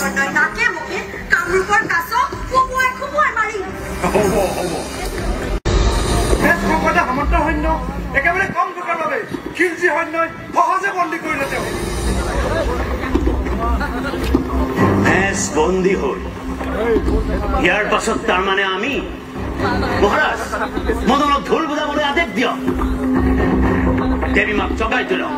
তই নাকে মুখে কামৰূপৰ কাছ খুবুৱাই খুবুৱাই মাৰি হ'ব ভকতে সামন্ত সৈন্য একেবাৰে কম টকাৰ বাবে খিলজী সৈন্যই সহজে বন্দী কৰিলে তেওঁ বন্দী হল ইয়াৰ পাছত তাৰমানে আমি মহাৰাজ মদনক ঢোল বজাবলৈ আদেশ দিয়ক দেৱী মাক জগাই তোলক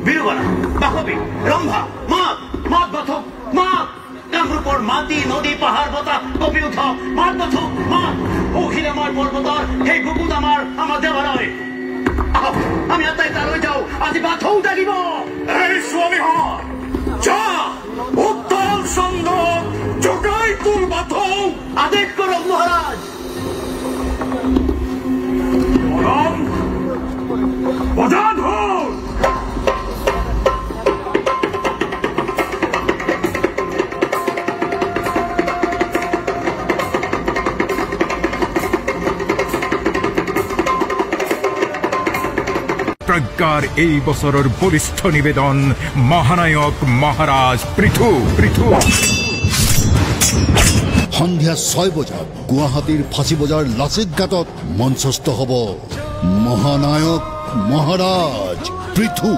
বিৰুবালা বাসৱী ৰম্ভা মাত মাত বাথক মাত কামৰূপৰ মাটি নদী পাহাৰ বতাহ কঁপি উঠক মাত বাথক মাত অখিলেময় পৰ্বতৰ সেই বুকুত আমাৰ দেৱালয় আহক আমি আটাই তালৈ যাওঁ আজি বাথৌ লাগিব এই স্বামীহঁত যা উত্তল চন্দ্ৰ জগাই তোৰ বাথৌ আদেশ কৰক মহাৰাজ বজা ঢোল প্ৰজ্ঞাৰ এই বছৰৰ বলিষ্ঠ নিবেদন মহানায়ক মহাৰাজ পৃথু সন্ধিয়া 6 বজাত গুৱাহাটীৰ ফাঁচী বজাৰ লাচিত ঘাটত মঞ্চস্থ হ'ব মহানায়ক মহাৰাজ পৃথু।